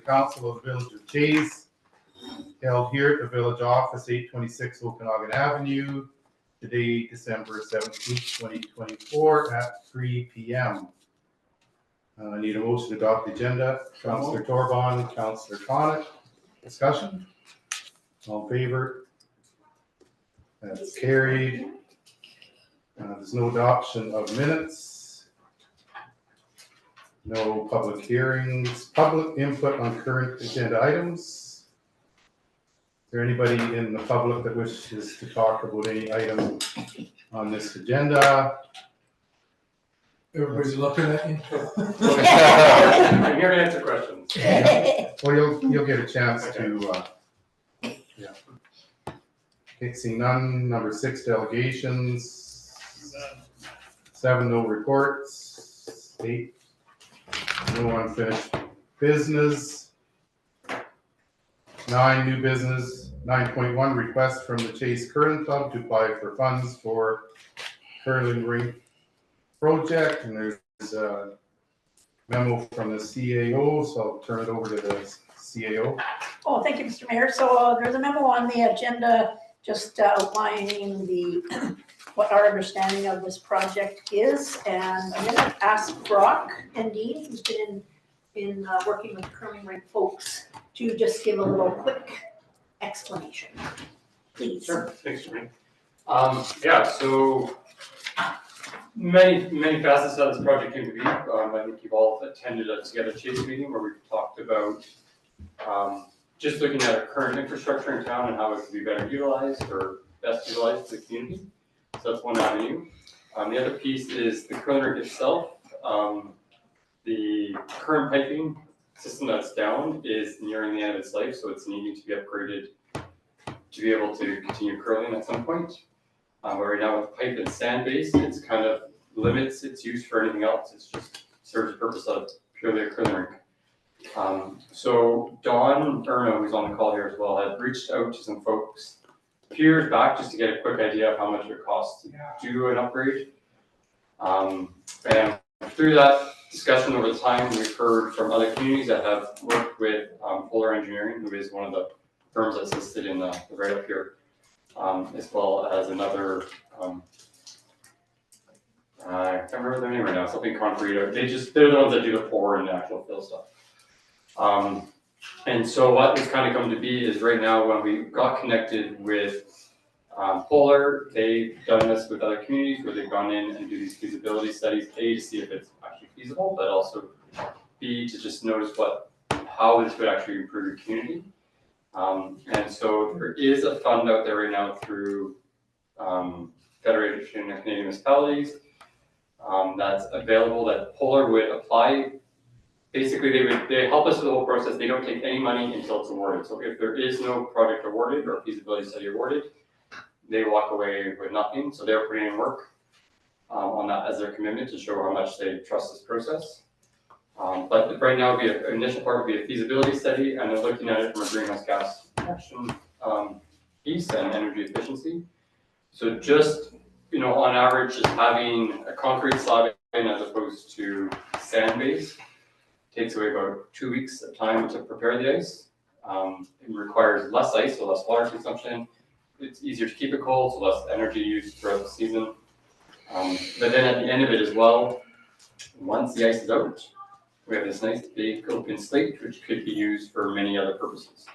Council of the Village of Chase, held here at the village office, 826 Okanagan Avenue, today, December 17th, 2024, at 3 p.m. I need a motion to adopt the agenda. Councillor Torbon, Councillor Conick. Discussion? All in favor? That's carried. There's no adoption of minutes. No public hearings. Public input on current agenda items. Is there anybody in the public that wishes to talk about any item on this agenda? Everybody's looking at you. I'm here to answer questions. Well, you'll get a chance to, yeah. Okay, seeing none. Number 6, delegations. 7, no reports. 8, no unfinished business. 9, new business. 9.1, request from the Chase Curling Club to apply for funds for curling rink project, and there's a memo from the CAO, so I'll turn it over to the CAO. Oh, thank you, Mr. Mayor. So there's a memo on the agenda just outlining the what our understanding of this project is, and I'm going to ask Brock and Dean, who's been in working with the curling rink folks, to just give a little quick explanation, please. Sure, thanks, Jermaine. Yeah, so many facets of this project came to be. I think you've all attended a Together Chase meeting where we've talked about just looking at our current infrastructure in town and how it could be better utilized or best utilized for the community. So that's one avenue. The other piece is the curling rink itself. The current piping system that's down is nearing the end of its life, so it's needing to be upgraded to be able to continue curling at some point. But right now with pipe and sand base, it's kind of limits its use for anything else. It's just serves the purpose of purely a curling rink. So Don Erno, who's on the call here as well, had reached out to some folks a few years back just to get a quick idea of how much it would cost to do an upgrade. And through that discussion over the time, we've heard from other communities that have worked with Polar Engineering, who is one of the firms that's listed in the right up here, as well as another, I can't remember their name right now, something concrete. They're the ones that do the pour and the actual fill stuff. And so what it's kind of come to be is right now when we got connected with Polar, they've done this with other communities where they've gone in and do these feasibility studies, A, to see if it's actually feasible, but also B, to just notice how this would actually improve your community. And so there is a fund out there right now through Federation of Canadian Municipalities that's available that Polar would apply. Basically, they help us with the whole process. They don't take any money until it's awarded. So if there is no project awarded or feasibility study awarded, they walk away with nothing. So they're putting in work on that as their commitment to show how much they trust this process. But right now, the initial part would be a feasibility study, and they're looking at it from a greenhouse gas reduction piece and energy efficiency. So just, on average, just having a concrete slab in as opposed to sand base takes away about 2 weeks of time to prepare the ice. It requires less ice, so less water consumption. It's easier to keep it cold, so less energy used throughout the season. But then at the end of it as well, once the ice is out, we have this nice big open slate, which could be used for many other purposes.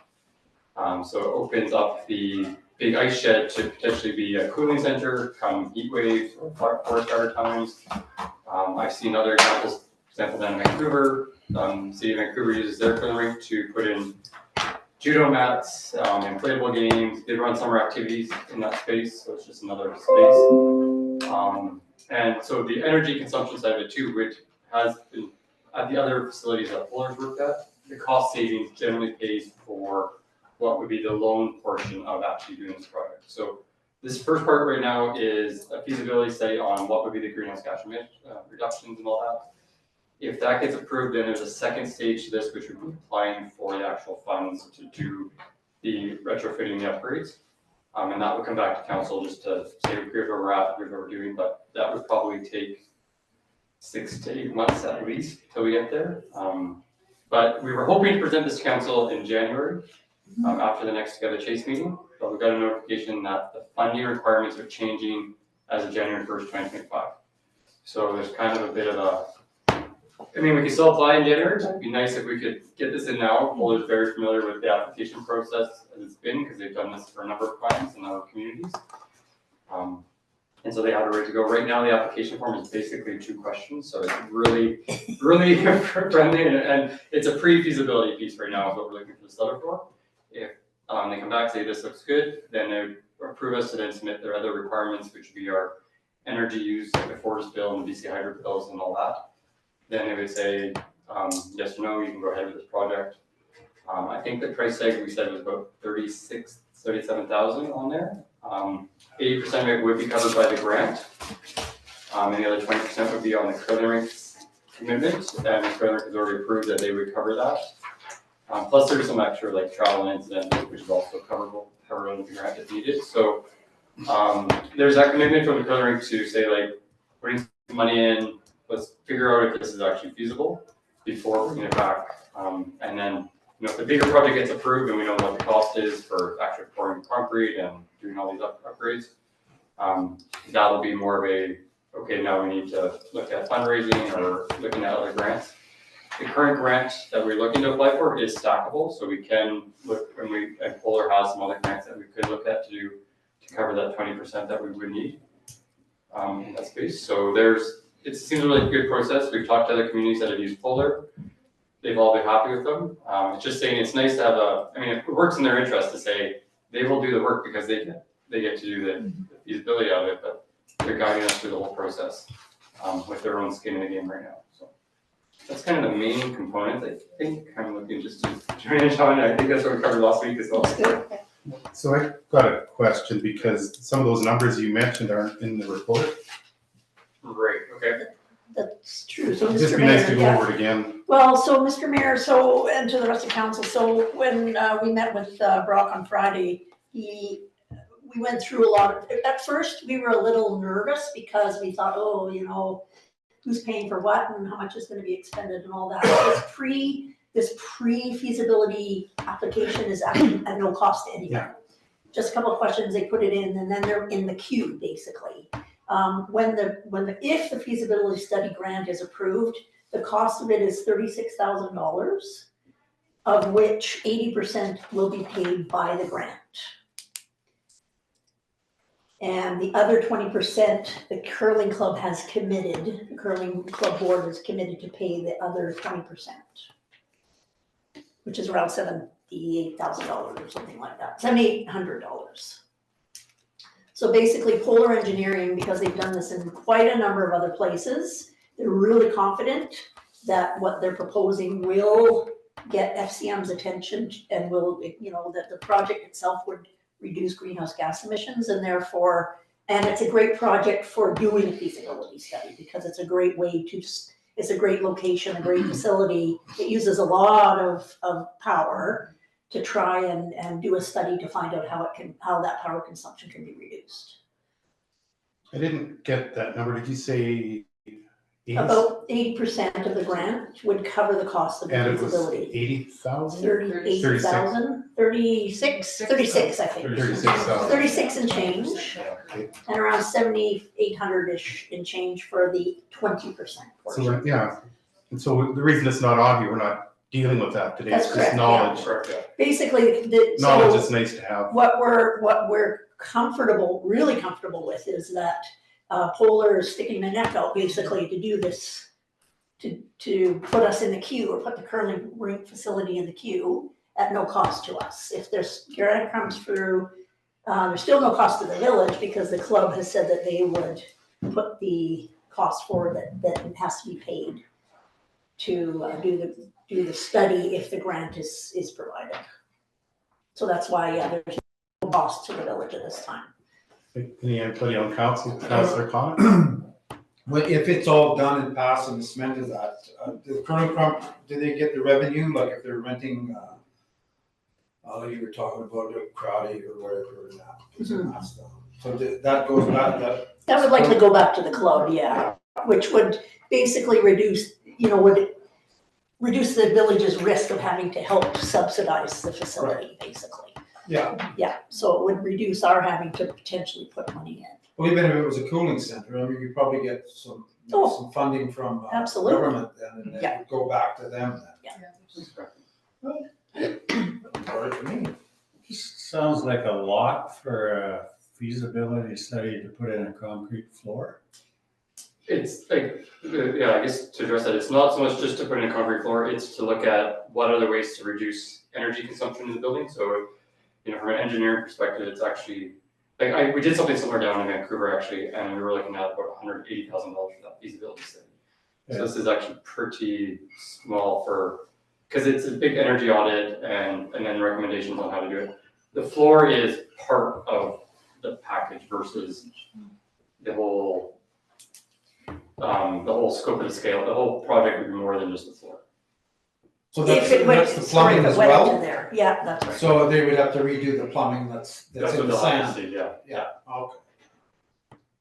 So it opens up the big ice shed to potentially be a cooling center, come heat waves or forest fire times. I've seen other examples, for example, down in Vancouver. City of Vancouver uses their curling rink to put in judo mats, inflatable games. They run summer activities in that space, so it's just another space. And so the energy consumption side of it too, which has been at the other facilities that Polar's worked at, the cost savings generally pays for what would be the loan portion of actually doing this project. So this first part right now is a feasibility study on what would be the greenhouse gas reductions and all that. If that gets approved, then there's a second stage to this, which would be applying for the actual funds to do the retrofitting, the upgrades. And that would come back to council just to say, here's where we're at, here's what we're doing, but that would probably take 6 to 8 months at least till we get there. But we were hoping to present this to council in January, after the next Together Chase meeting, but we got a notification that the funding requirements are changing as of January 1st, 2025. So there's kind of a bit of a, I mean, we can still apply in January, it'd be nice if we could get this in now. Polar's very familiar with the application process as it's been, because they've done this for a number of clients in other communities. And so they have it ready to go. Right now, the application form is basically 2 questions, so it's really, really friendly, and it's a pre-feasibility piece right now is what we're looking for the seller for. If they come back, say this looks good, then they approve us to then submit their other requirements, which would be our energy use, like the forest bill and the BC Hydro bills and all that. Then they would say, yes or no, you can go ahead with this project. I think the price tag we said was about 37,000 on there. 80% of it would be covered by the grant. And the other 20% would be on the curling rinks commitment, and the curling rink has already approved that they would cover that. Plus there's some extra like travel and incidentals, which is also covered under the grant if needed. So there's that commitment from the curling rink to say like, putting some money in, let's figure out if this is actually feasible before bringing it back. And then, you know, if the bigger project gets approved and we know what the cost is for actually pouring concrete and doing all these upgrades, that'll be more of a, okay, now we need to look at fundraising or looking at other grants. The current grant that we're looking to apply for is stackable, so we can look, and Polar has some other grants that we could look at to cover that 20% that we would need in that space. So it seems a really good process. We've talked to other communities that have used Polar. They've all been happy with them. It's just saying it's nice to have I mean, it works in their interest to say they will do the work because they get to do the feasibility of it, but they're guiding us through the whole process with their own skin in the game right now. So that's kind of the main component. I think I'm looking just to join in, Sean. I think that's what we covered last week as well. So I got a question because some of those numbers you mentioned aren't in the report. Right, okay. That's true. So It'd just Mr. be nice to Mayor, go over it again. well, so Mr. Mayor, and to the rest of council, so when we met with Brock on Friday, we went through a lot of, at first, we were a little nervous because we thought, oh, you know, who's paying for what and how much is gonna be expended and all that. This pre-feasibility application is actually at no cost to anyone. Yeah. Just a couple of questions, they put it in, and then they're in the queue, basically. If the feasibility study grant is approved, the cost of it is $36,000, of which 80% will be paid by the grant. And the other 20%, the curling club has committed, the curling club board is committed to pay the other 20%, which is around $78,000 or something like that, $7,800. So basically Polar Engineering, because they've done this in quite a number of other places, they're really confident that what they're proposing will get FCM's attention and will, you know, that the project itself would reduce greenhouse gas emissions and therefore, and it's a great project for doing a feasibility study because it's a great way to, it's a great location, a great facility. It uses a lot of power to try and do a study to find out how that power consumption can be reduced. I didn't get that number. Did you say 80? About 80% of the grant would cover the cost of the And it was feasibility. 80,000? 38,000, 36, I think. 36,000. 36 and change, Okay. and around 7,800-ish in change for the 20% So portion. yeah, and so the reason it's not on here, we're not dealing with that today. That's It's correct, just knowledge. Correct, yeah. Basically, Knowledge is nice to have. what we're really comfortable with is that Polar is sticking their neck out basically to do this, to put us in the queue or put the curling rink facility in the queue at no cost to us. If this grant comes through, there's still no cost to the village because the club has said that they would put the cost forward that it has to be paid to do the study if the grant is provided. So that's why, yeah, there's no cost to the village at this time. Anybody on council has their comment? Well, if it's all done and passed and the cement is that, the current crop, do they get the revenue, like if they're renting, you were talking about a Crowdy or whatever, and that stuff. So that goes back, That would likely go back to the club, yeah, which would basically reduce, you know, reduce the village's risk of having to help subsidize the facility, basically. Yeah, Yeah, so it would reduce our having to potentially put money in. well, even if it was a cooling center, I mean, you probably get some, Oh. some funding from Absolutely. government then, and then Yeah. it'd go back to them Correct. then. Worked for me. Sounds like a lot for a feasibility study to put in a concrete floor. It's like, yeah, I guess to address that, it's not so much just to put in a concrete floor, it's to look at what other ways to reduce energy consumption in the building. So, you know, from an engineering perspective, it's actually, like, we did something similar down in Vancouver actually, and we were looking at about $180,000 for that feasibility study. So this is actually pretty small for, because it's a big energy audit and then recommendations on how to do it. The floor is part of the package versus the whole scope of the scale. The whole project would be more than just the floor. So If it went, that's the sorry, plumbing if as it went into well? there, yeah, that's right. So they would have to redo the plumbing that's That's in what the they'll have to sand? see, yeah. Yeah, okay.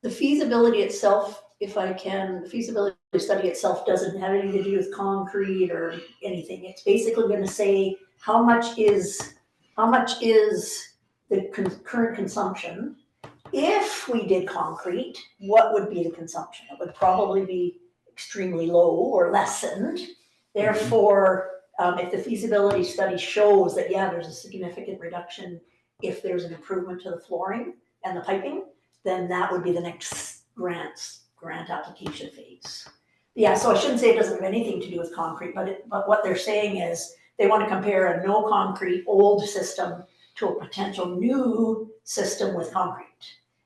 The feasibility itself, if I can, the feasibility study itself doesn't have anything to do with concrete or anything. It's basically gonna say how much is the current consumption? If we did concrete, what would be the consumption? It would probably be extremely low or lessened. Therefore, if the feasibility study shows that, yeah, there's a significant reduction, if there's an improvement to the flooring and the piping, then that would be the next grant application phase. Yeah, so I shouldn't say it doesn't have anything to do with concrete, but what they're saying is they want to compare a no concrete old system to a potential new system with concrete.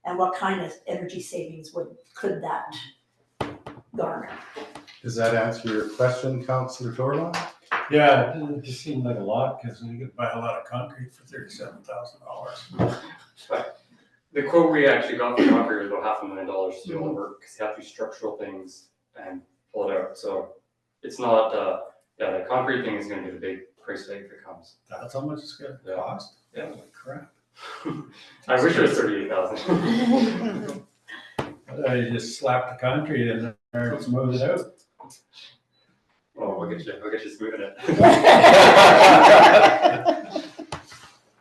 And what kind of energy savings could that garner? Does that answer your question, Councillor Torlon? Yeah, it just seemed like a lot, because you could buy a lot of concrete for $37,000. The quote we actually got for concrete was about $500,000 to do all the work, because you have to do structural things and pull it out. So it's not, the concrete thing is gonna be the big price tag if it comes. That's how much it's gonna cost? Yeah. Holy crap. I wish it was 38,000. You just slap the concrete in there and smooth it out. Oh, I'll get you smoothing it.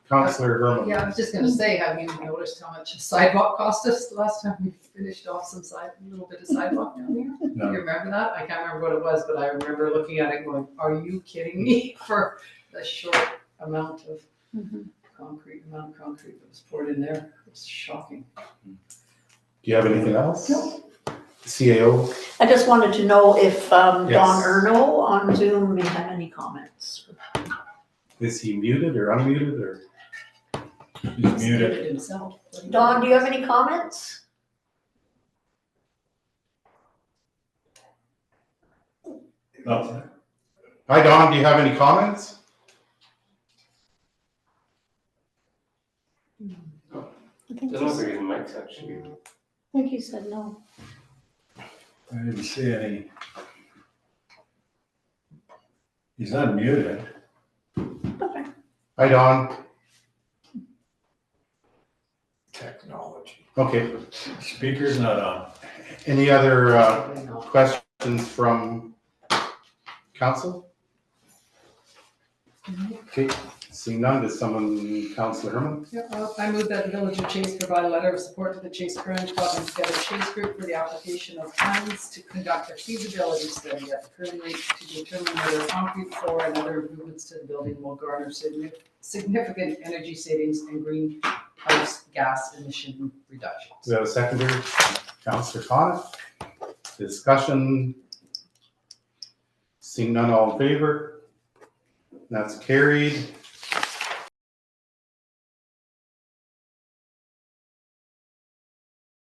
Councillor Herman? Yeah, I was just gonna say, have you noticed how much a sidewalk cost us the last time we finished off a little bit of sidewalk down here? No. You remember that? I can't remember what it was, but I remember looking at it going, are you kidding me? For the short amount of concrete that was poured in there. It was shocking. Do you have anything else? No. CAO? I just wanted to know if Don Yes. Erno on Zoom may have any comments. Is he muted or unmuted or? He's muted. Himself. Don, do you have any comments? No. Hi, Don, do you have any comments? Doesn't look like his mic's actually. I think he said no. I didn't see any. He's unmuted. Hi, Don. Technology. Okay, Speaker's not on. any other questions from council? Okay, seeing none, does someone, Councillor Herman? Yeah, I move that the Village of Chase provide a letter of support to the Chase Current Club and Together Chase Group for the application of funds to conduct a feasibility study at the current rate to determine whether concrete floor and other improvements to the building will garner significant energy savings and greenhouse gas emission reductions. Do we have a seconder? Councillor Coniff? Discussion? Seeing none, all in favor? That's carried.